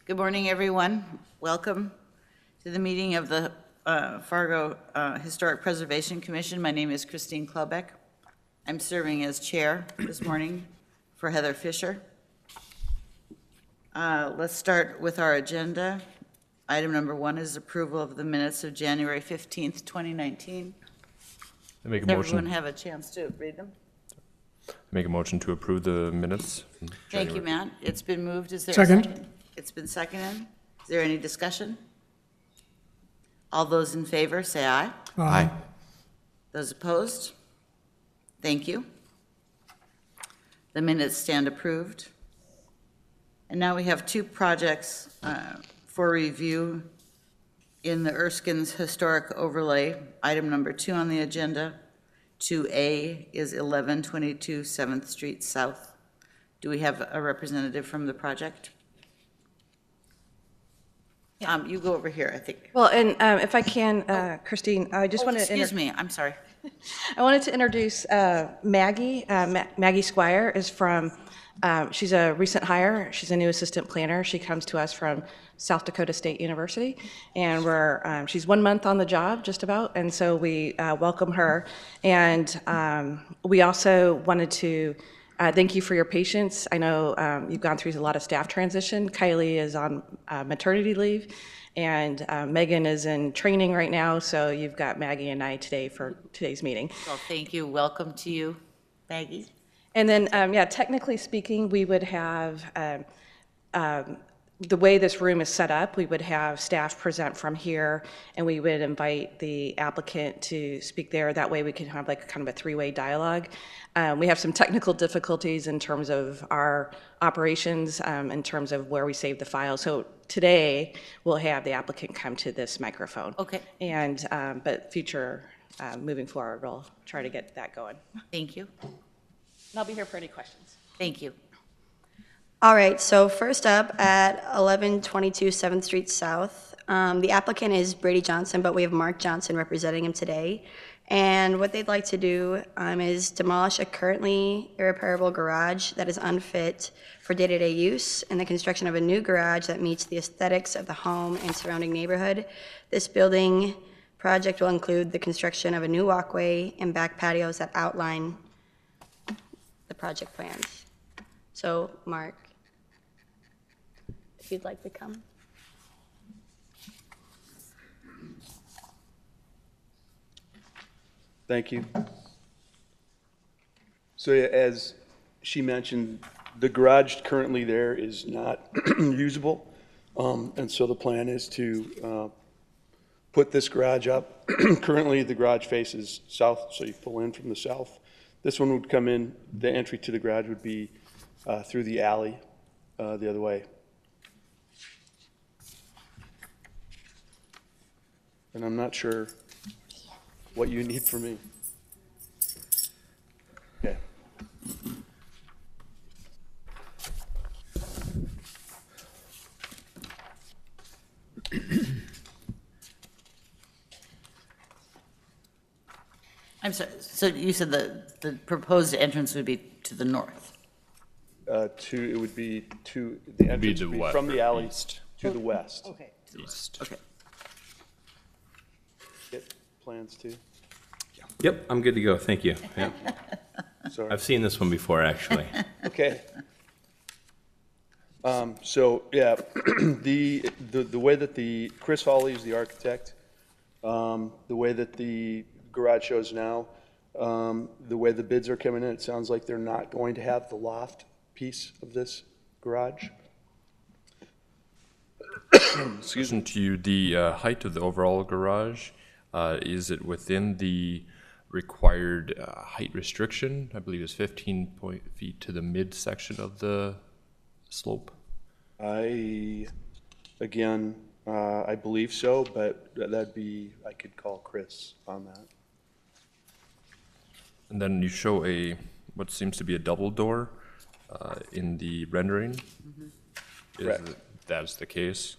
Good morning, everyone. Welcome to the meeting of the Fargo Historic Preservation Commission. My name is Christine Klebeck. I'm serving as chair this morning for Heather Fisher. Let's start with our agenda. Item number 1 is approval of the minutes of January 15th, 2019. I make a Does motion. everyone have a chance to read them? Make a motion to approve the minutes. Thank you, Matt. It's been moved. Is there a Second. second? It's been seconded. Is there any discussion? All those in favor, say aye. Aye. Those opposed? Thank you. The minutes stand approved. And now we have 2 projects for review in the Erskine's Historic Overlay. Item number 2 on the agenda. 2A is 1122 7th Street South. Do we have a representative from the project? You go over here, I think. Well, and if I can, Christine, I just wanted to... Excuse me, I'm sorry. I wanted to introduce Maggie. Maggie Squire is from, she's a recent hire. She's a new assistant planner. She comes to us from South Dakota State University, and she's 1 month on the job, just about, and so we welcome her. And we also wanted to thank you for your patience. I know you've gone through a lot of staff transition. Kylie is on maternity leave, and Megan is in training right now, so you've got Maggie and I today for today's meeting. Well, thank you. Welcome to you, Maggie. And then, yeah, technically speaking, we would have, the way this room is set up, we would have staff present from here, and we would invite the applicant to speak there. That way we can have like kind of a 3-way dialogue. We have some technical difficulties in terms of our operations, in terms of where we save the file. So today, we'll have the applicant come to this microphone. Okay. And, but future, moving forward, we'll try to get that going. Thank you. And I'll be here for any questions. Thank you. All right, so first up at 1122 7th Street South, the applicant is Brady Johnson, but we have Mark Johnson representing him today. And what they'd like to do is demolish a currently irreparable garage that is unfit for day-to-day use and the construction of a new garage that meets the aesthetics of the home and surrounding neighborhood. This building project will include the construction of a new walkway and back patios that outline the project plans. So, Mark, if you'd like to come. Thank you. So yeah, as she mentioned, the garage currently there is not usable. And so the plan is to put this garage up. Currently, the garage faces south, so you pull in from the south. This one would come in, the entry to the garage would be through the alley the other way. And I'm not sure what you need from me. Okay. I'm sorry, so you said the proposed entrance would be to the north? It would be to, the entrance the would be west from or the alley east. to the west. Okay. East. Okay. Get plans too? Yep, I'm good to go, thank you. Yep. Sorry. I've seen this one before, actually. Okay. So, yeah, the way that Chris Hawley is the architect, the way that the garage shows now, the way the bids are coming in, it sounds like they're not going to have the loft piece of this garage. Excuse me. To you, the height of the overall garage, is it within the required height restriction? I believe it's 15 feet to the midsection of the slope. I believe so, but that'd be, I could call Chris on that. And then you show what seems to be a double door in the rendering. Correct. That's the case?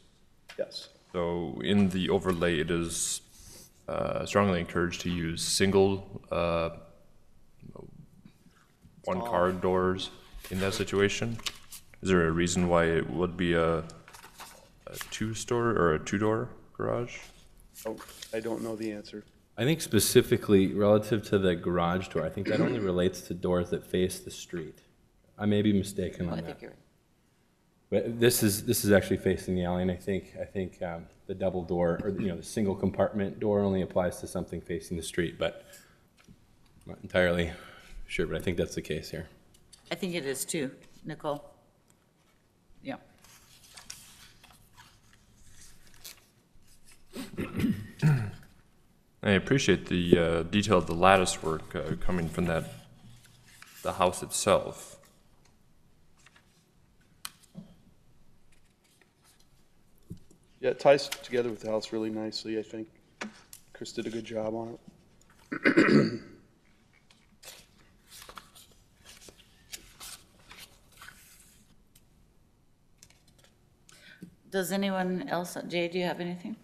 Yes. So in the overlay, it is strongly encouraged to use single one-car doors in that situation. Is there a reason why it would be a two-store or a two-door garage? Oh, I don't know the answer. I think specifically relative to the garage door, I think that only relates to doors that face the street. I may be mistaken I on think that. you're right. But this is actually facing the alley, and I think the double door, or, the single compartment door only applies to something facing the street, but I'm not entirely sure, but I think that's the case here. I think it is too, Nicole. Yeah. I appreciate the detail of the lattice work coming from the house itself. Yeah, it ties together with the house really nicely, I think. Chris did a good job on it. Does anyone else, Jay, do you have anything?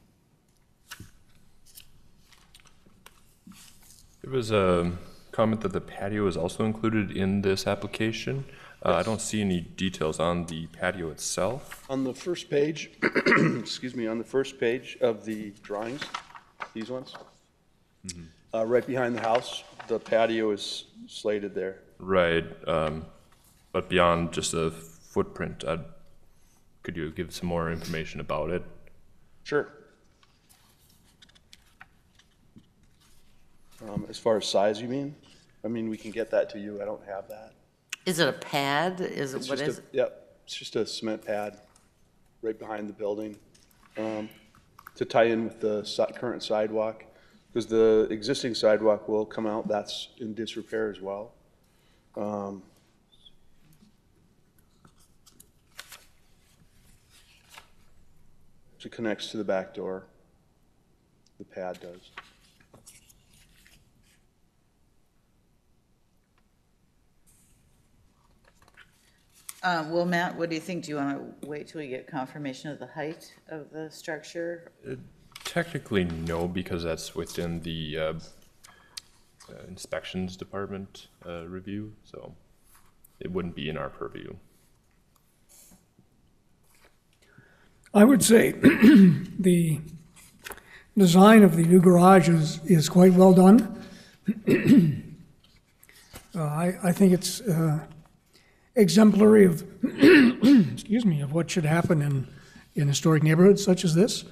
There was a comment that the patio is also included in this application. I don't see any details on the patio itself. On the first page, excuse me, on the first page of the drawings, these ones, right behind the house, the patio is slated there. Right, but beyond just a footprint, could you give some more information about it? Sure. As far as size, you mean? I mean, we can get that to you. I don't have that. Is it a pad? Is it, It's what just is a- it? Yep, it's just a cement pad right behind the building to tie in with the current sidewalk. Because the existing sidewalk will come out, that's in disrepair as well. It connects to the back door. The pad does. Well, Matt, what do you think? Do you want to wait till we get confirmation of the height of the structure? Technically, no, because that's within the inspections department review, so it wouldn't be in our purview. I would say the design of the new garage is quite well done. I think it's exemplary of, excuse me, of what should happen in historic neighborhoods such as this.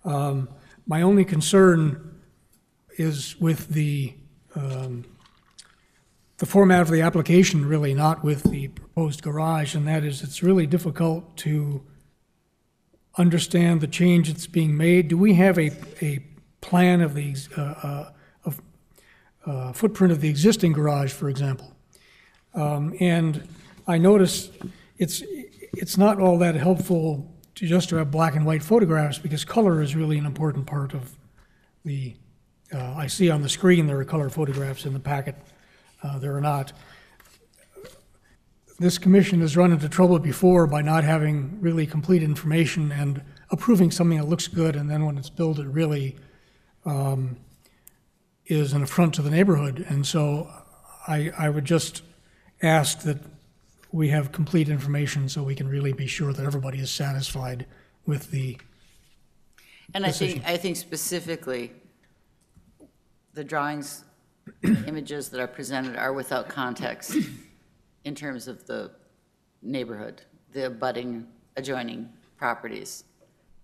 My only concern is with the format of the application, really, not with the proposed garage, and that is it's really difficult to understand the change that's being made. Do we have a plan of the footprint of the existing garage, for example? And I notice it's not all that helpful to have black and white photographs, because color is really an important part of the, I see on the screen there are color photographs in the packet. There are not. This commission has run into trouble before by not having really complete information and approving something that looks good, and then when it's built, it really is an affront to the neighborhood. And so I would just ask that we have complete information so we can really be sure that everybody is satisfied with the And decision. I think specifically, the drawings, images that are presented are without context in terms of the neighborhood, the abutting, adjoining properties.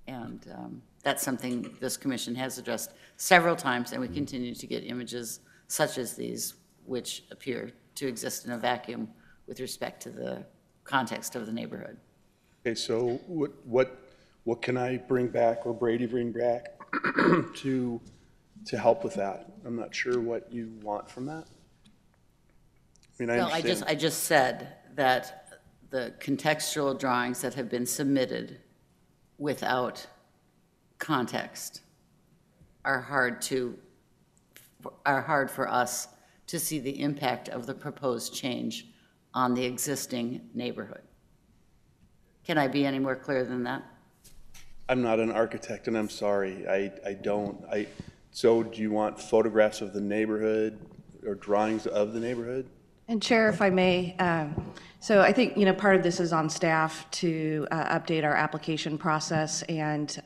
And that's something this commission has addressed several times, and we continue to get images such as these, which appear to exist in a vacuum with respect to the context of the neighborhood. Okay, so what can I bring back, or Brady bring back to help with that? I'm not sure what you want from that. I mean, I Well, understand. I just said that the contextual drawings that have been submitted without context are hard for us to see the impact of the proposed change on the existing neighborhood. Can I be any more clear than that? I'm not an architect, and I'm sorry, I don't. So do you want photographs of the neighborhood or drawings of the neighborhood? And Chair, if I may, So I think, part of this is on staff to update our application process and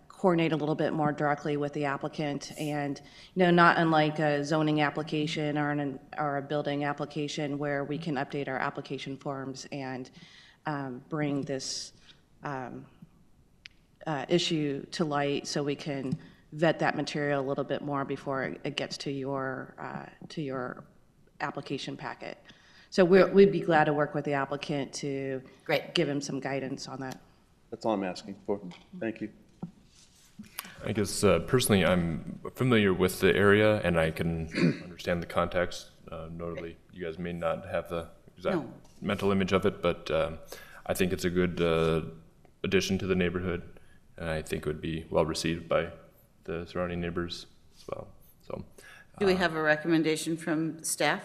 coordinate a little bit more directly with the applicant. And, not unlike a zoning application or a building application where we can update our application forms and bring this issue to light so we can vet that material a little bit more before it gets to your application packet. So we'd be glad to work with the applicant to give him some guidance on that. That's all I'm asking for. Thank you. I guess personally, I'm familiar with the area and I can understand the context. Notably, you guys may not have the exact mental image of it, but I think it's a good addition to the neighborhood, and I think it would be well received by the surrounding neighbors as well. So, Do we have a recommendation from staff?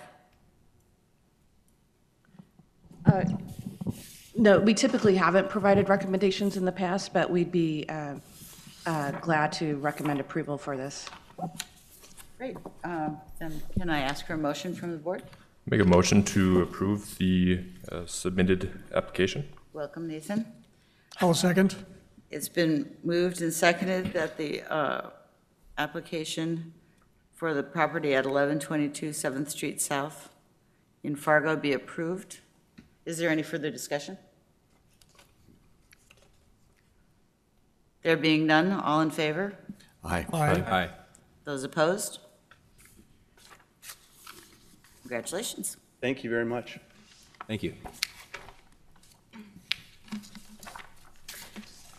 No, we typically haven't provided recommendations in the past, but we'd be glad to recommend approval for this. Great. Then can I ask for a motion from the board? make a motion to approve the submitted application. Welcome, Nathan. I'll second. It's been moved and seconded that the application for the property at 1122 7th Street South in Fargo be approved. Is there any further discussion? There being none, all in favor? Aye. Aye. Those opposed? Congratulations. Thank you very much. Thank you.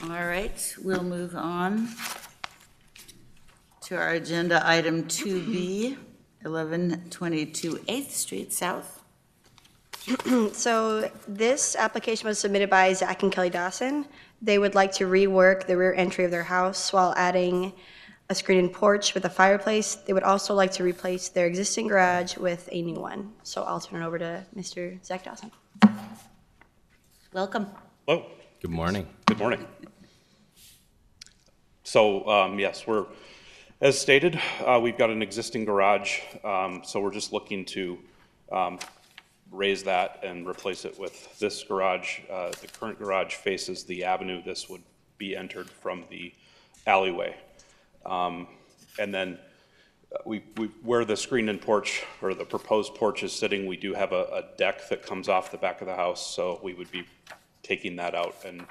All right, we'll move on to our agenda item 2B, 1122 8th Street South. So this application was submitted by Zach and Kelly Dawson. They would like to rework the rear entry of their house while adding a screened porch with a fireplace. They would also like to replace their existing garage with a new one. So I'll turn it over to Mr. Zach Dawson. Welcome. Hello, Good morning. good morning. So, yes, as stated, we've got an existing garage, so we're just looking to raise that and replace it with this garage. The current garage faces the avenue. This would be entered from the alleyway. And then where the screened-in porch, or the proposed porch is sitting, we do have a deck that comes off the back of the house, so we would be taking that out and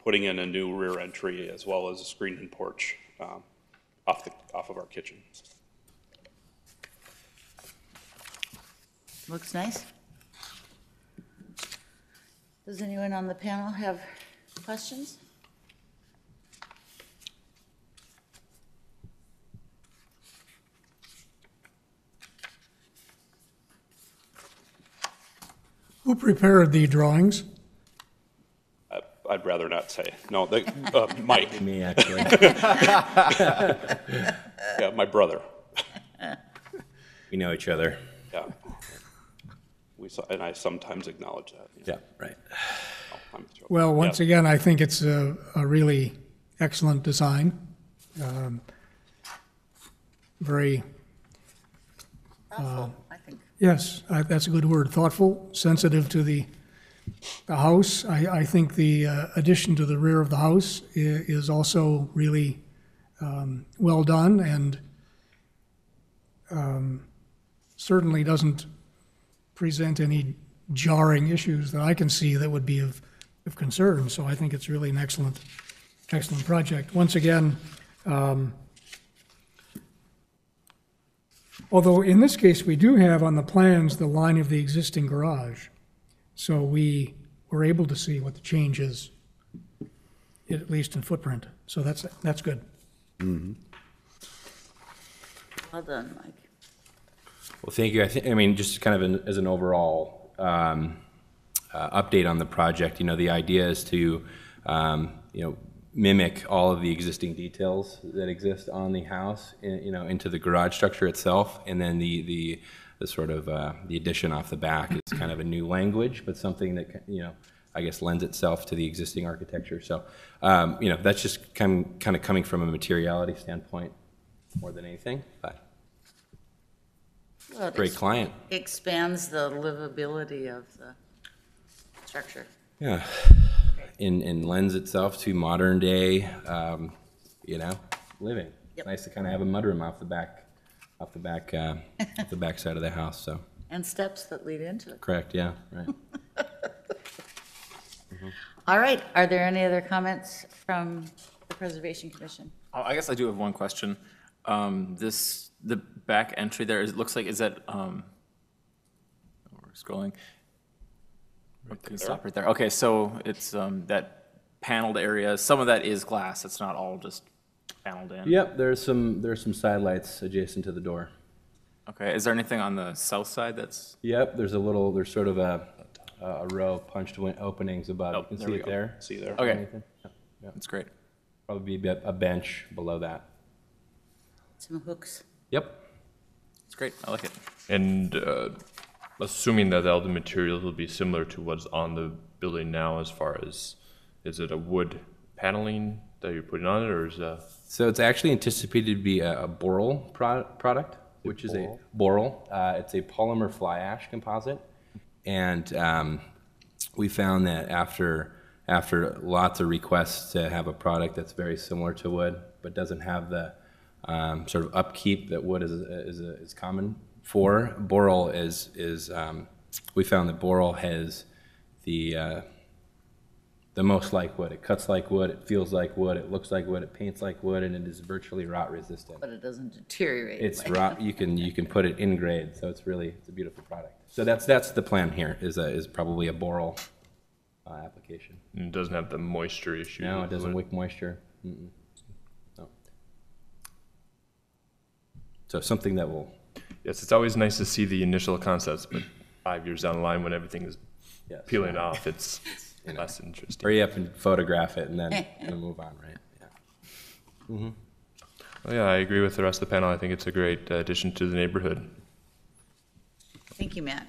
putting in a new rear entry as well as a screened-in porch off of our kitchen. Looks nice. Does anyone on the panel have questions? Who prepared the drawings? I'd rather not say. No, Mike, Me, actually. yeah, my brother. We know each other. Yeah. And I sometimes acknowledge that. Yeah, right. Oh, I'm thrilled. Well, once Yeah. again, I think it's a really excellent design. Very, Thoughtful, I think. yes, that's a good word, thoughtful, sensitive to the house. I think the addition to the rear of the house is also really well done and certainly doesn't present any jarring issues that I can see that would be of concern. So I think it's really an excellent project. Once again, although in this case, we do have on the plans the line of the existing garage. So we were able to see what the change is, at least in footprint. So that's good. Well done, Mike. Well, thank you. I mean, just kind of as an overall update on the project, the idea is to, mimic all of the existing details that exist on the house, into the garage structure itself, and then the sort of the addition off the back is kind of a new language, but something that I guess lends itself to the existing architecture. So that's just kind of coming from a materiality standpoint more than anything. But Well, it Great client. expands the livability of the structure. Yeah. And lends itself to modern day, living. Yep. Nice to kind of have a mudroom off the back side of the house, so. And steps that lead into it. Correct, yeah, right. All right, are there any other comments from the Preservation Commission? I guess I do have one question. The back entry there, it looks like, is that, we're scrolling. Okay, stop right there. Okay, so it's that paneled area, some of that is glass, it's not all just paneled in? Yep, there's some side lights adjacent to the door. Okay, is there anything on the south side that's? Yep, there's sort of a row of punched openings above. Oh, You can there see we it go. there. See there? Okay, Anything? Yep. that's great. Probably be a bench below that. Some hooks. Yep. It's great, I like it. And assuming that all the materials will be similar to what's on the building now, as far as, is it a wood paneling that you're putting on it, or is that? So it's actually anticipated to be a Boral product, which is a Boral. It's a polymer fly ash composite, and we found that after lots of requests to have a product that's very similar to wood, but doesn't have the sort of upkeep that wood is common for, Boral is we found that Boral has the most like wood. It cuts like wood, it feels like wood, it looks like wood, it paints like wood, and it is virtually rot resistant. But it doesn't deteriorate. It's like- rot. You can put it in grade, so it's a beautiful product. So that's the plan here. Is probably a Boral application. And it doesn't have the moisture issue? No, it with doesn't wood? wick moisture. Mm-mm. No. So something that will. Yes, it's always nice to see the initial concepts, but 5 years down the line, when everything is Yes. peeling off, it's less interesting. Hurry up and photograph it, and then we'll move on, right? Yeah. Oh, yeah, I agree with the rest of the panel. I think it's a great addition to the neighborhood. Thank you, Matt.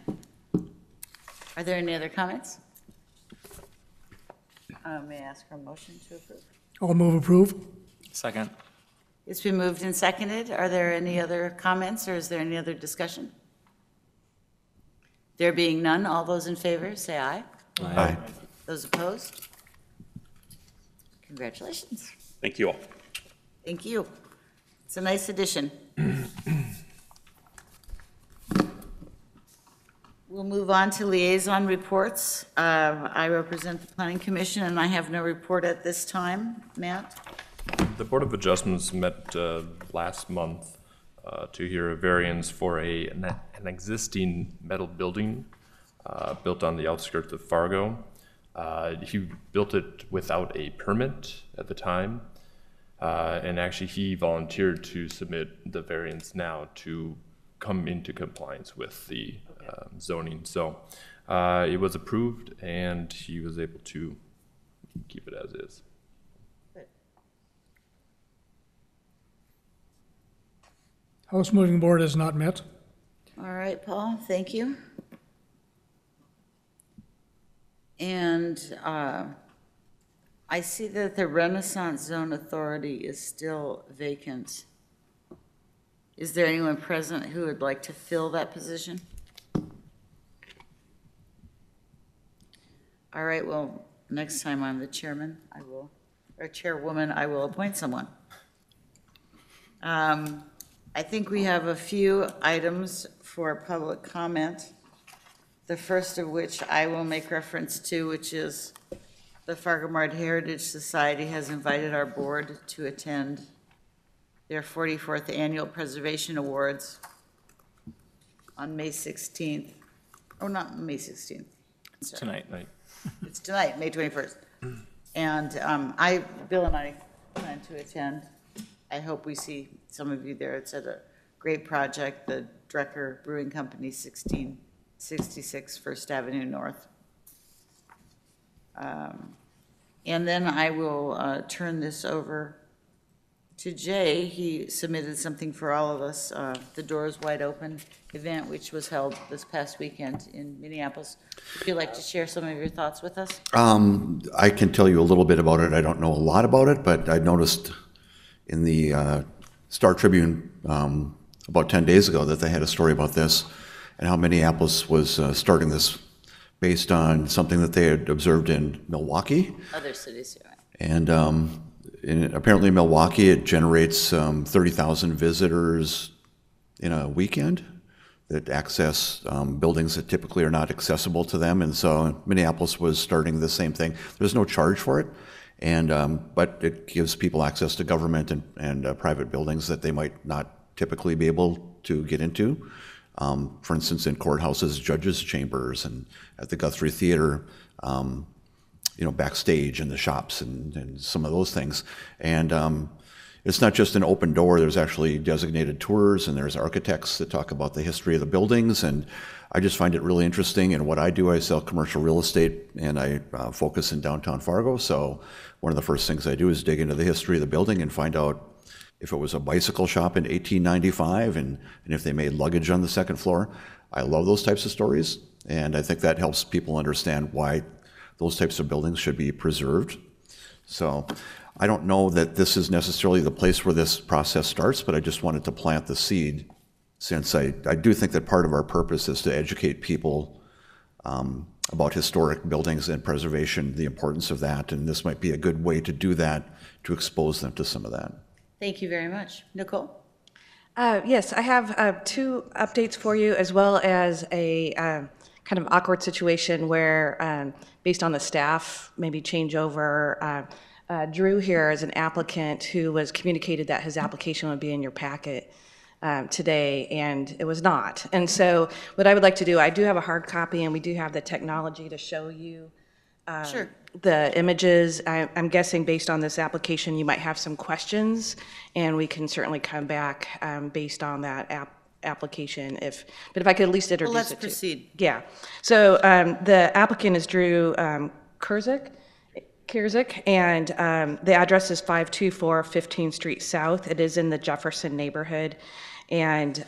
Are there any other comments? May I ask for a motion to approve? I'll move approve. Second. It's been moved and seconded. Are there any other comments, or is there any other discussion? There being none, all those in favor, say aye. Aye. Those opposed? Congratulations. Thank you all. Thank you. It's a nice addition. We'll move on to liaison reports. I represent the Planning Commission, and I have no report at this time. Matt? The Board of Adjustments met last month to hear a variance for an existing metal building built on the outskirts of Fargo. He built it without a permit at the time, and actually he volunteered to submit the variance now to come into compliance with the zoning. So it was approved, and he was able to keep it as is. House Moving Board has not met. All right, Paul, thank you. And I see that the Renaissance Zone Authority is still vacant. Is there anyone present who would like to fill that position? All right, well, next time I'm the chairman, or chairwoman, I will appoint someone. I think we have a few items for public comment. The first of which I will make reference to, which is the Fargo-Moorhead Heritage Society has invited our board to attend their 44th Annual Preservation Awards on May 16th. Oh, not May 16th. It's tonight. It's tonight, May 21st. And Bill and I plan to attend. I hope we see some of you there. It's at a great project, the Drecker Brewing Company, 1666 First Avenue North. And then I will turn this over to Jay. He submitted something for all of us, the Doors Wide Open event, which was held this past weekend in Minneapolis. Would you like to share some of your thoughts with us? I can tell you a little bit about it. I don't know a lot about it, but I noticed in the Star Tribune about 10 days ago that they had a story about this and how Minneapolis was starting this based on something that they had observed in Milwaukee. Other cities, yeah. And apparently in Milwaukee, it generates 30,000 visitors in a weekend that access buildings that typically are not accessible to them. And so Minneapolis was starting the same thing. There's no charge for it, and but it gives people access to government and private buildings that they might not typically be able to get into. For instance, in courthouses, judges' chambers, and at the Guthrie Theater, backstage in the shops and some of those things. And it's not just an open door. There's actually designated tours, and there's architects that talk about the history of the buildings. And I just find it really interesting. And what I do, I sell commercial real estate, and I focus in downtown Fargo. So one of the first things I do is dig into the history of the building and find out if it was a bicycle shop in 1895 and if they made luggage on the second floor. I love those types of stories, and I think that helps people understand why those types of buildings should be preserved. So I don't know that this is necessarily the place where this process starts, but I just wanted to plant the seed, since I do think that part of our purpose is to educate people about historic buildings and preservation, the importance of that, and this might be a good way to do that, to expose them to some of that. Thank you very much. Nicole? Yes, I have two updates for you, as well as a kind of awkward situation where, based on the staff, maybe changeover. Drew here is an applicant who was communicated that his application would be in your packet today, and it was not. And so what I would like to do, I do have a hard copy, and we do have the technology to show you Sure. the images. I'm guessing based on this application, you might have some questions, and we can certainly come back based on that application. But if I could at least introduce Let's it to proceed. Yeah. So the applicant is Drew Kurzik, and the address is 524 15th Street South. It is in the Jefferson neighborhood, and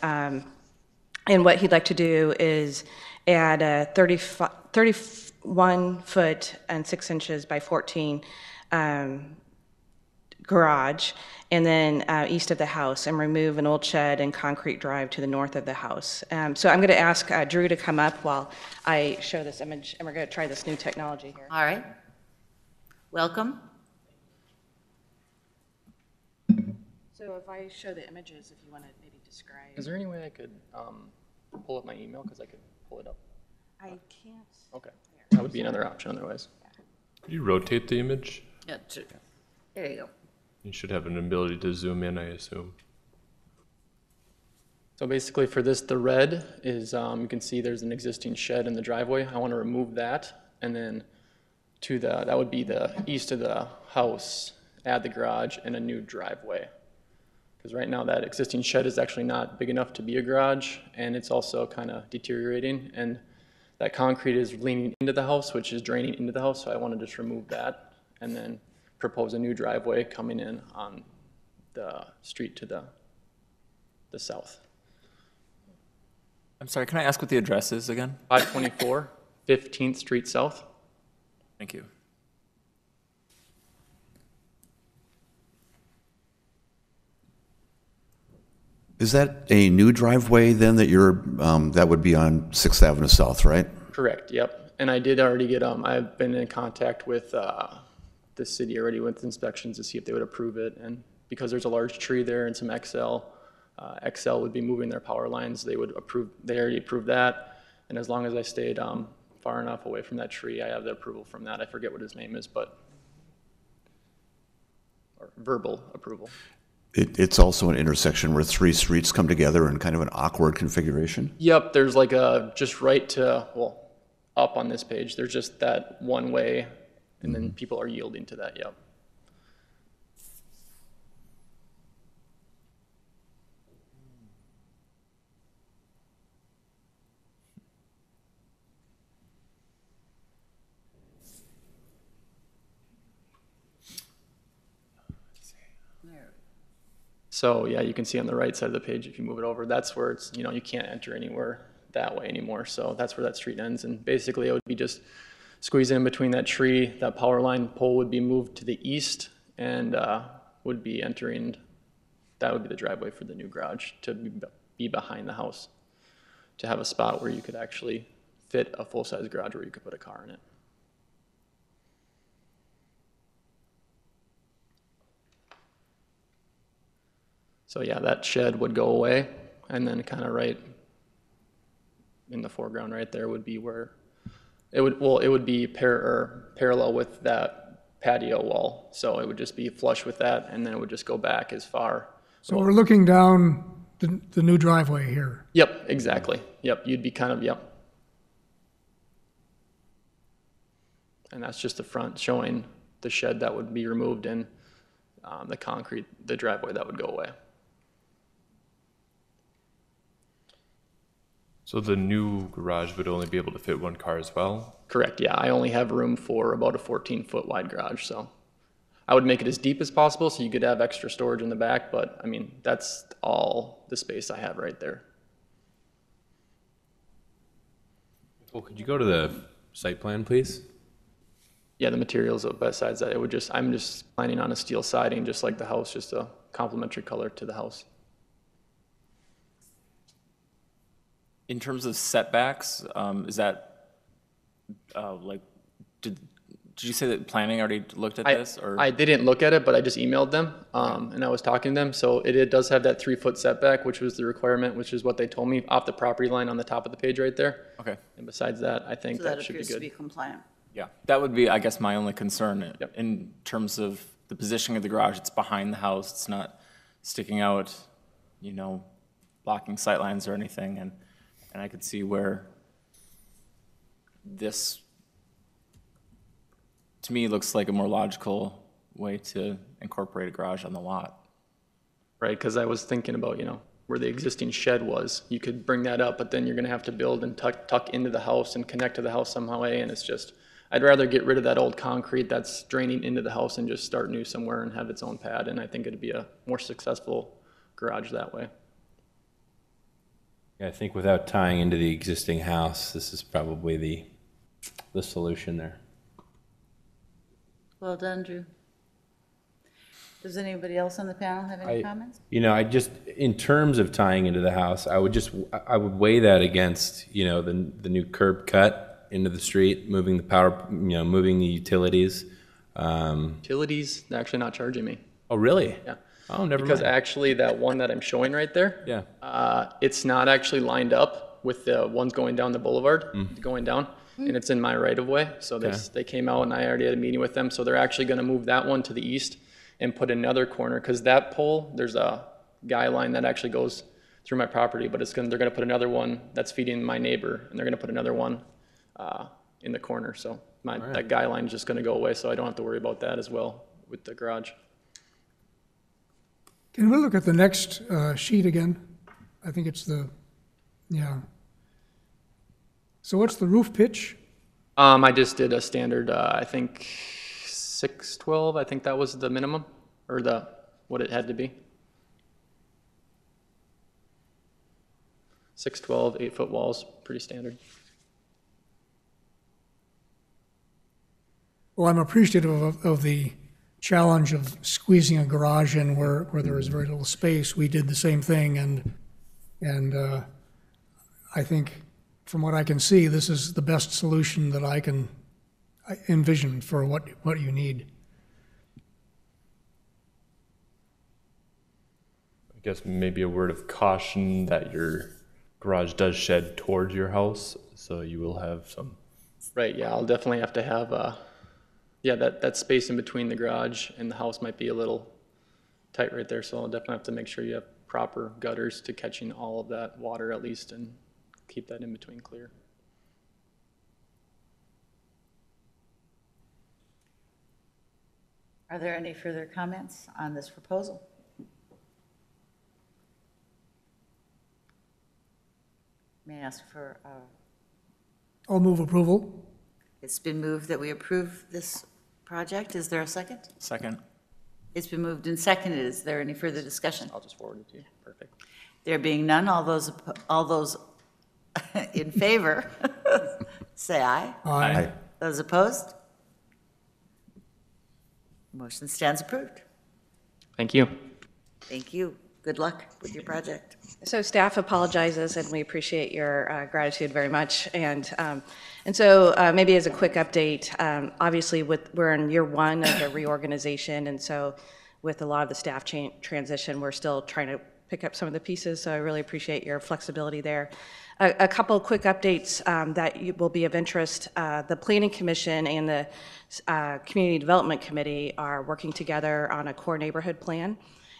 what he'd like to do is add a 31 foot and 6 inches by 14 garage, and then east of the house, and remove an old shed and concrete drive to the north of the house. So I'm going to ask Drew to come up while I show this image, and we're going to try this new technology here. All right. Welcome. So if I show the images, if you want to maybe describe. Is there any way I could pull up my email, because I could pull it up? I can't. Okay, that would be another option otherwise. Could you rotate the image? Yeah, there you go. You should have an ability to zoom in, I assume. So basically for this, the red is, you can see there's an existing shed in the driveway. I want to remove that, and then that would be the east of the house, add the garage and a new driveway. Because right now that existing shed is actually not big enough to be a garage, and it's also kind of deteriorating, and that concrete is leaning into the house, which is draining into the house, so I want to just remove that and then propose a new driveway coming in on the street to the south. I'm sorry, can I ask what the address is again? 524 15th Street South. Thank you. Is that a new driveway then that that would be on 6th Avenue South, right? Correct, yep. And I did already get, I've been in contact with the city already with inspections to see if they would approve it. And because there's a large tree there and some XL would be moving their power lines, they already approved that. And as long as I stayed far enough away from that tree, I have the approval from that. I forget what his name is, or verbal approval. It's also an intersection where 3 streets come together in kind of an awkward configuration. Yep, there's like just right to, up on this page, there's just that one way, and then people are yielding to that, yep. So yeah, you can see on the right side of the page, if you move it over, that's where it's, you can't enter anywhere that way anymore. So that's where that street ends. And basically it would be just squeezing in between that tree. That power line pole would be moved to the east and would be entering, that would be the driveway for the new garage to be be behind the house to have a spot where you could actually fit a full-size garage where you could put a car in it. So yeah, that shed would go away, and then kind of right in the foreground right there would be where it would be parallel with that patio wall. So it would just be flush with that, and then it would just go back as far. So we're looking down the new driveway here. Yep, exactly. Yep, you'd be kind of, yep. And that's just the front showing the shed that would be removed and the driveway that would go away. So the new garage would only be able to fit one car as well? Correct, yeah. I only have room for about a 14-foot wide garage, so I would make it as deep as possible so you could have extra storage in the back, but I mean, that's all the space I have right there. Well, could you go to the site plan, please? Yeah, the materials besides that, I'm just planning on a steel siding, just like the house, just a complementary color to the house. In terms of setbacks, is that, like, did you say that planning already looked at this? Or? I didn't look at it, but I just emailed them, and I was talking to them. So it does have that 3-foot setback, which was the requirement, which is what they told me, off the property line on the top of the page right there. Okay. And besides that, I think So that that should be appears to be good. compliant. Yeah, that would be, I guess, my only concern. Yep. In terms of the positioning of the garage. It's behind the house. It's not sticking out, you know, blocking sight lines or anything. And I could see where this, to me, looks like a more logical way to incorporate a garage on the lot. Right, because I was thinking about, you know, where the existing shed was. You could bring that up, but then you're going to have to build and tuck into the house and connect to the house somehow, and it's just, I'd rather get rid of that old concrete that's draining into the house and just start new somewhere and have its own pad, and I think it'd be a more successful garage that way. Yeah, I think without tying into the existing house, this is probably the solution there. Well done, Drew. Does anybody else on the panel have any comments? You know, I just, in terms of tying into the house, I would weigh that against, you know, the new curb cut into the street, moving the power, you know, moving the utilities. Utilities, they're actually not charging me. Oh, really? Yeah. Oh, never Because mind. actually that one that I'm showing right there, Yeah. it's not actually lined up with the ones going down the boulevard, going down, and it's in my right of way. So they came out and I already had a meeting with them. So they're actually going to move that one to the east and put another corner, because that pole, there's a guy line that actually goes through my property, but they're going to put another one that's feeding my neighbor, and they're going to put another one in the corner. So that guy line is just going to go away, so I don't have to worry about that as well with the garage. Can we look at the next sheet again? I think it's yeah. So what's the roof pitch? I just did a standard, I think 612, I think that was the minimum, or what it had to be. 612, 8-foot walls, pretty standard. Well, I'm appreciative of the challenge of squeezing a garage in where there is very little space. We did the same thing, and I think, from what I can see, this is the best solution that I can envision for what you need. I guess maybe a word of caution that your garage does shed towards your house, so you will have some. Right, yeah, I'll definitely have to have, that space in between the garage and the house might be a little tight right there, so I'll definitely have to make sure you have proper gutters to catching all of that water at least and keep that in between clear. Are there any further comments on this proposal? May I ask for, I'll move approval. it's been moved that we approve this project. Is there a second? Second. It's been moved and seconded. Is there any further discussion? I'll just forward it to you. Perfect. There being none, all those in favor, say aye. Aye. Those opposed? Motion stands approved. Thank you. Thank you. Good luck with your project. So staff apologizes, and we appreciate your gratitude very much. And so maybe as a quick update, obviously we're in year one of the reorganization, and so with a lot of the staff transition, we're still trying to pick up some of the pieces, so I really appreciate your flexibility there. A couple quick updates that will be of interest. The Planning Commission and the Community Development Committee are working together on a core neighborhood plan.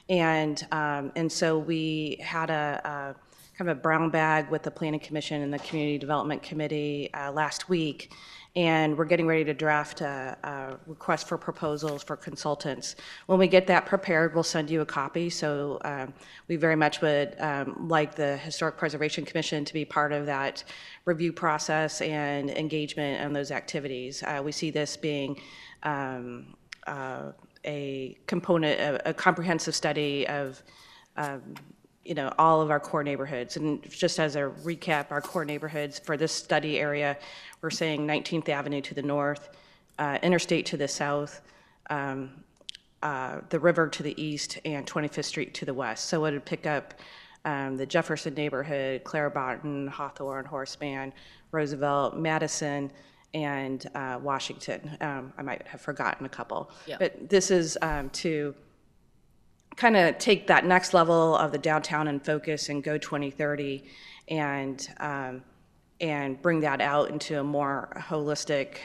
And so we had a kind of a brown bag with the Planning Commission and the Community Development Committee last week, and we're getting ready to draft a request for proposals for consultants. When we get that prepared, we'll send you a copy, so we very much would like the Historic Preservation Commission to be part of that review process and engagement on those activities. We see this being a component, a comprehensive study of, all of our core neighborhoods. And just as a recap, our core neighborhoods for this study area, we're saying 19th Avenue to the north, Interstate to the south, the river to the east, and 25th Street to the west. So it would pick up the Jefferson neighborhood, Clara Barton, Hawthorne, Horseman, Roosevelt, Madison, and Washington. I might have forgotten a couple. Yeah. But this is to kind of take that next level of the downtown in focus and go 2030 and bring that out into a more holistic,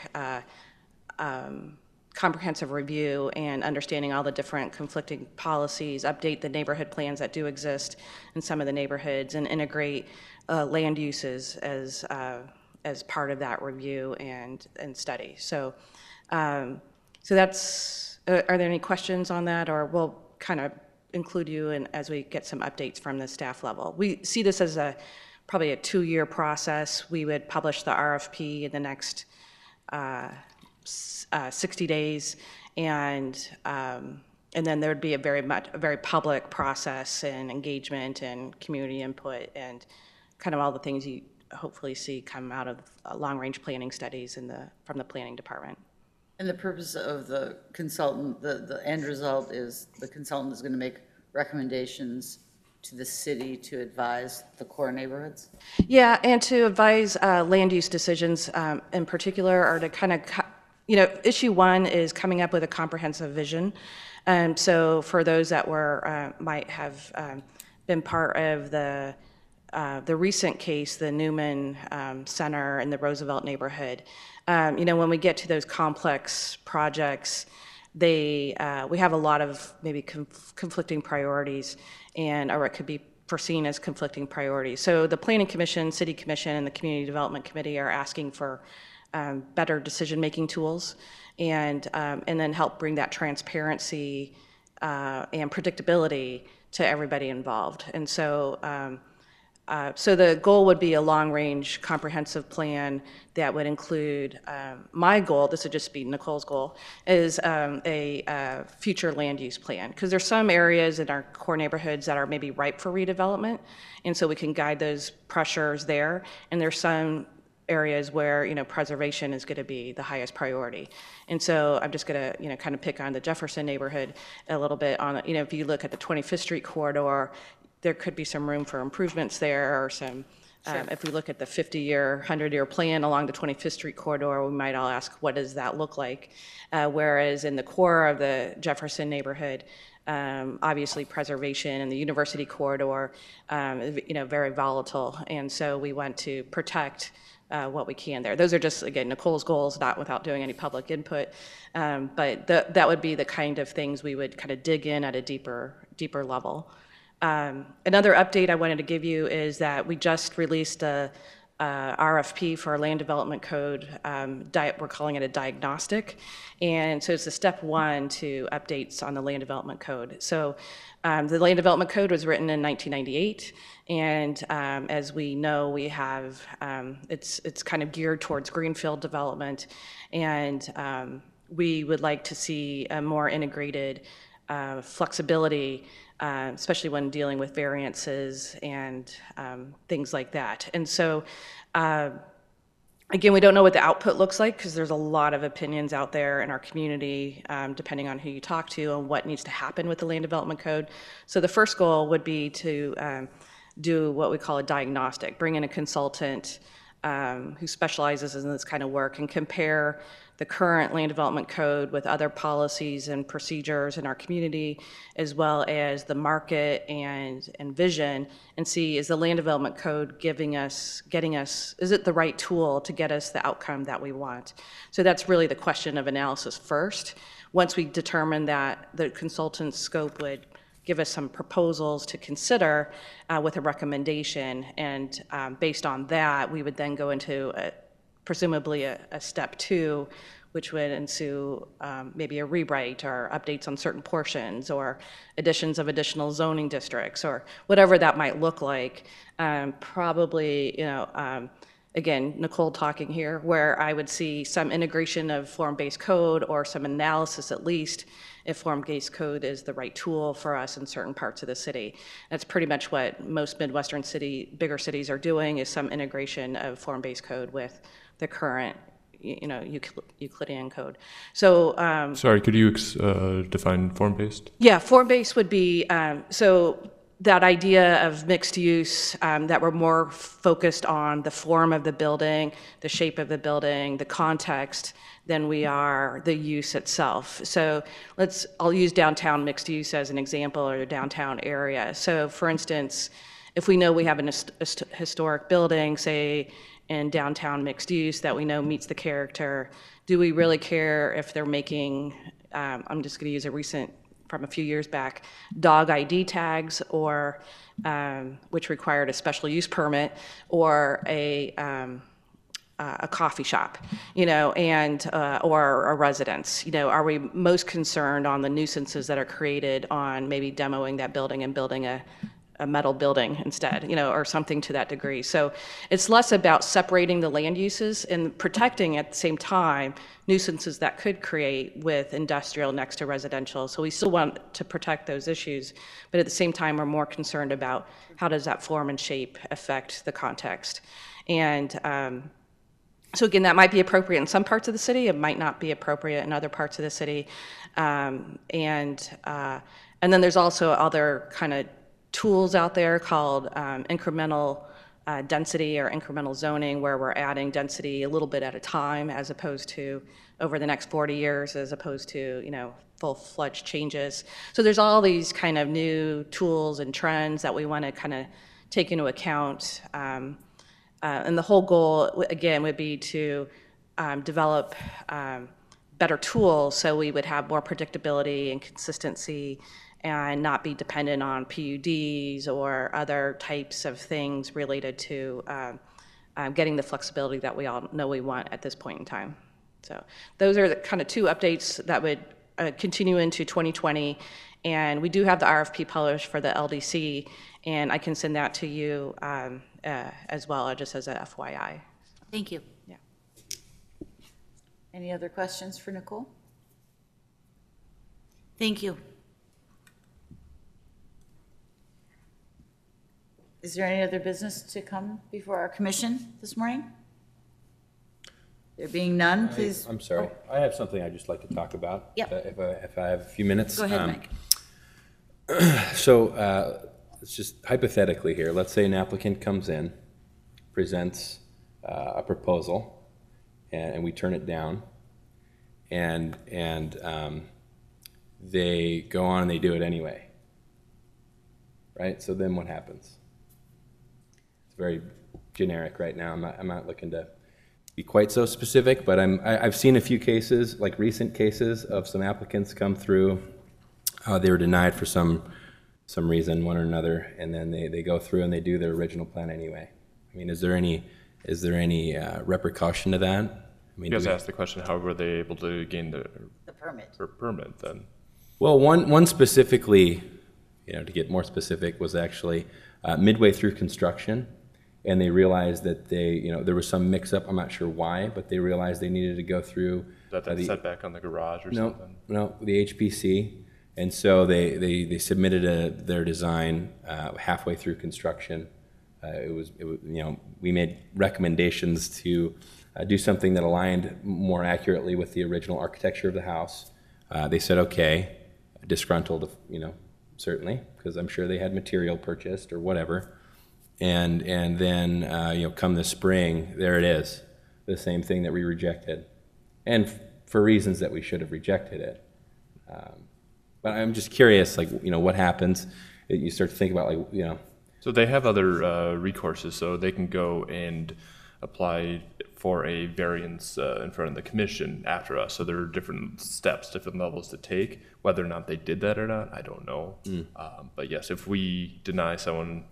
comprehensive review and understanding all the different conflicting policies, update the neighborhood plans that do exist in some of the neighborhoods, and integrate land uses as part of that review and study. So, so that's, are there any questions on that, or we'll kind of include you in as we get some updates from the staff level? We see this as probably a 2-year process. We would publish the RFP in the next 60 days, and then there would be a very public process and engagement and community input and kind of all the things you hopefully see come out of long-range planning studies from the planning department. And the purpose of the consultant, the end result is the consultant is going to make recommendations to the city to advise the core neighborhoods? Yeah, and to advise land use decisions in particular, or to kind of, issue one is coming up with a comprehensive vision. So for those that might have been part of the recent case, the Newman Center in the Roosevelt neighborhood, when we get to those complex projects, we have a lot of maybe conflicting priorities, or it could be foreseen as conflicting priorities. So the Planning Commission, City Commission, and the Community Development Committee are asking for better decision-making tools, and then help bring that transparency and predictability to everybody involved. And so, so the goal would be a long-range comprehensive plan that would include, my goal, this would just be Nicole's goal, is a future land use plan. Because there's some areas in our core neighborhoods that are maybe ripe for redevelopment, and so we can guide those pressures there. And there's some areas where, preservation is going to be the highest priority. And so I'm just going to, kind of pick on the Jefferson neighborhood a little bit on, if you look at the 25th Street corridor, there could be some room for improvements there, or some, if we look at the 50-year, 100-year plan along the 25th Street corridor, we might all ask, what does that look like? Whereas in the core of the Jefferson neighborhood, obviously preservation and the University corridor, very volatile. And so we want to protect what we can there. Those are just, again, Nicole's goals, not without doing any public input. But that would be the kind of things we would kind of dig in at a deeper level. Another update I wanted to give you is that we just released a RFP for our land development code. We're calling it a diagnostic. And so it's the step one to updates on the land development code. So the land development code was written in 1998. And as we know, we have, it's kind of geared towards greenfield development. And we would like to see a more integrated flexibility, especially when dealing with variances and things like that. And so Again, we don't know what the output looks like because there's a lot of opinions out there in our community, depending on who you talk to and what needs to happen with the land development code. So the first goal would be to do what we call a diagnostic, bring in a consultant who specializes in this kind of work and compare the current land development code with other policies and procedures in our community, as well as the market and vision, and see, is the land development code getting us, is it the right tool to get us the outcome that we want? So that's really the question of analysis first. Once we determine that the consultant's scope would give us some proposals to consider with a recommendation, and based on that, we would then go into presumably a step 2, which would ensue maybe a rewrite or updates on certain portions or additions of additional zoning districts or whatever that might look like. Probably, again, Nicole talking here, where I would see some integration of form-based code or some analysis at least if form-based code is the right tool for us in certain parts of the city. That's pretty much what most Midwestern bigger cities are doing, is some integration of form-based code with the current Euclidean code. So Sorry, could you define form-based? yeah, form-based would be, so that idea of mixed use, that we're more focused on the form of the building, the shape of the building, the context, than we are the use itself. So I'll use downtown mixed use as an example, or the downtown area. So for instance, if we know we have an historic building, say in downtown mixed use, that we know meets the character, do we really care if they're making, I'm just gonna use a recent, from a few years back, dog ID tags, or which required a special use permit, or a coffee shop, and or a residence. Are we most concerned on the nuisances that are created on maybe demoing that building and building a metal building instead, or something to that degree? So it's less about separating the land uses and protecting at the same time nuisances that could create with industrial next to residential. So we still want to protect those issues, but at the same time, we're more concerned about how does that form and shape affect the context. And so again, that might be appropriate in some parts of the city, it might not be appropriate in other parts of the city. And then there's also other kind of tools out there called incremental density or incremental zoning, where we're adding density a little bit at a time, as opposed to over the next 40 years, as opposed to, full-fledged changes. So there's all these kind of new tools and trends that we want to kind of take into account. And the whole goal, again, would be to develop better tools so we would have more predictability and consistency and not be dependent on PUDs or other types of things related to getting the flexibility that we all know we want at this point in time. So those are the kind of 2 updates that would continue into 2020. And we do have the RFP published for the LDC, and I can send that to you as well, just as a FYI. Thank you. Yeah. Any other questions for Nicole? Thank you. Is there any other business to come before our commission this morning? There being none, please. I'm sorry. I have something I'd just like to talk about. Yep. If I have a few minutes. Go ahead, Mike. So it's just hypothetically here. Let's say an applicant comes in, presents a proposal, and we turn it down, and they go on and they do it anyway. Right? So then what happens? It's very generic right now. I'm not looking to be quite so specific, but I've seen a few cases, like recent cases, of some applicants come through. They were denied for some reason, one or another, and then they go through and they do their original plan anyway. I mean, is there any repercussion to that? I mean, You guys asked the question, how were they able to gain the permit. permit then? Well, one specifically, to get more specific, was actually midway through construction, and they realized that there was some mix-up. I'm not sure why, but they realized they needed to go through That setback on the garage or something? No, the HPC. And so they submitted their design halfway through construction. We made recommendations to do something that aligned more accurately with the original architecture of the house. They said, okay, disgruntled, certainly, because I'm sure they had material purchased or whatever. And then, come the spring, there it is, the same thing that we rejected. And for reasons that we should have rejected it. But I'm just curious, what happens? You start to think about, So they have other recourses, so they can go and apply for a variance in front of the commission after us. So there are different steps, different levels to take. Whether or not they did that or not, I don't know. But yes, if we deny someone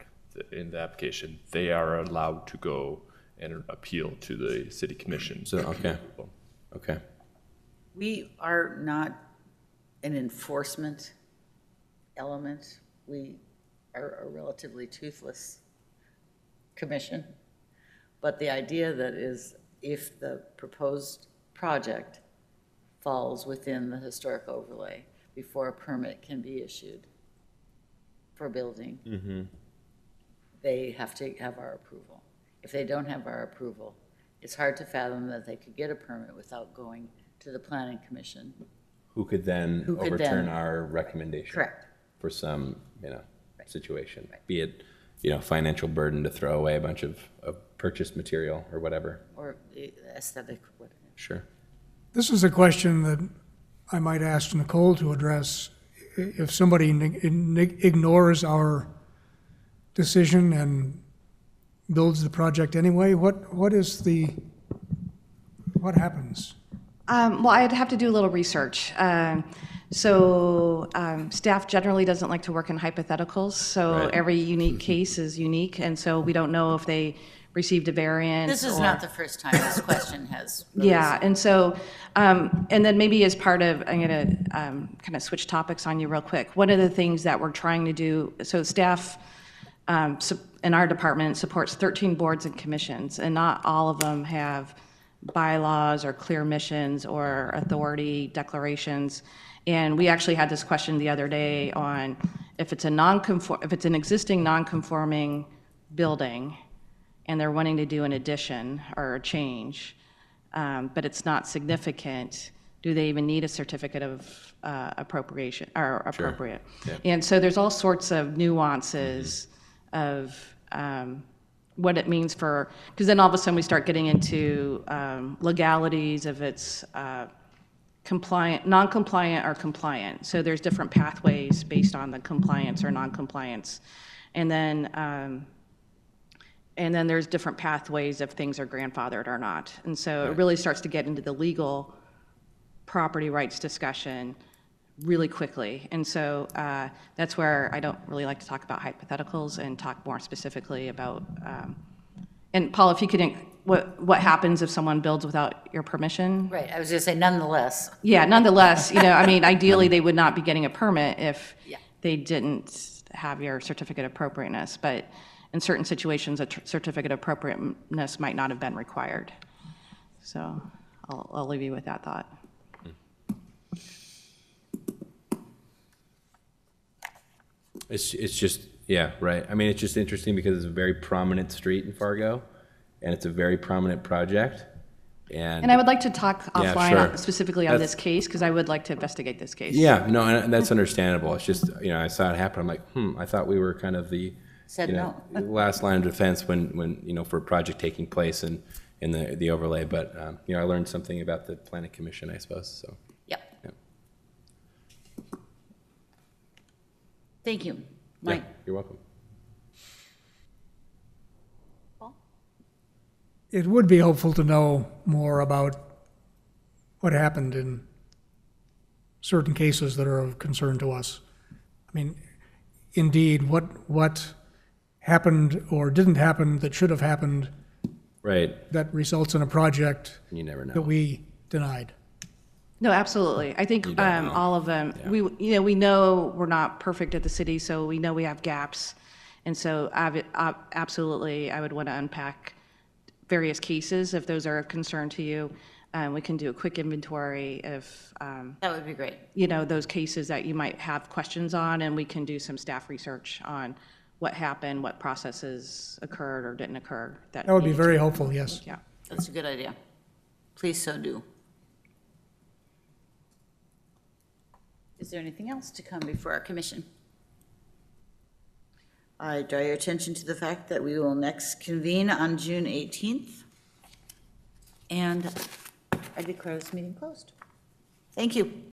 in the application, they are allowed to go and appeal to the city commission. So, okay. We are not an enforcement element. We are a relatively toothless commission. But the idea that is, if the proposed project falls within the historic overlay before a permit can be issued for building, they have to have our approval. If they don't have our approval, it's hard to fathom that they could get a permit without going to the planning commission. Who could then overturn our recommendation? Correct. For some, situation, be it, financial burden to throw away a bunch of purchased material or whatever. Or aesthetic, whatever. Sure. This is a question that I might ask Nicole to address. If somebody ignores our decision and builds the project anyway, what happens? Well, I'd have to do a little research. Staff generally doesn't like to work in hypotheticals, so Right. every unique case is unique, and so we don't know if they received a variance. This is or- not the first time this question has arisen. Yeah, and so, and then maybe as part of, I'm gonna kind of switch topics on you real quick. One of the things that we're trying to do, so staff in our department supports 13 boards and commissions, and not all of them have bylaws or clear missions or authority declarations. And we actually had this question the other day on if it's an existing non-conforming building and they're wanting to do an addition or a change, but it's not significant, do they even need a certificate of appropriation or appropriate? Yeah. And so there's all sorts of nuances of what it means for, because then all of a sudden we start getting into legalities of its compliant, non-compliant or compliant. So there's different pathways based on the compliance or non-compliance. And then there's different pathways if things are grandfathered or not. And so it really starts to get into the legal property rights discussion really quickly. And so that's where I don't really like to talk about hypotheticals and talk more specifically about, and Paul, if you could, what happens if someone builds without your permission? Right, I was gonna say nonetheless. Yeah, nonetheless, ideally they would not be getting a permit if Yeah. they didn't have your certificate of appropriateness, but in certain situations, a certificate of appropriateness might not have been required. So I'll leave you with that thought. It's just, yeah, right. I mean, it's just interesting because it's a very prominent street in Fargo, and it's a very prominent project, and And I would like to talk Yeah, offline sure. specifically on That's- this case, because I would like to investigate this case. yeah, no, and that's understandable. It's just, I saw it happen. I'm like, I thought we were kind of the, Said no. last line of defense when for a project taking place in the overlay. But I learned something about the planning commission, I suppose. So Yep. yeah. Thank you. Mike? Yeah, you're welcome. It would be helpful to know more about what happened in certain cases that are of concern to us. I mean, indeed, what happened or didn't happen that should have happened Right. that results in a project You never know. that we denied. No, absolutely. I think don't know. all of them, Yeah. we know we're not perfect at the city, so we know we have gaps. And so absolutely, I would want to unpack various cases if those are of concern to you. We can do a quick inventory of, That would be great. those cases that you might have questions on, and we can do some staff research on what happened, what processes occurred or didn't occur. That would be needed very to- helpful, yes. Yeah. That's a good idea. please so do. Is there anything else to come before our commission? I draw your attention to the fact that we will next convene on June 18th. And I declare this meeting closed. Thank you.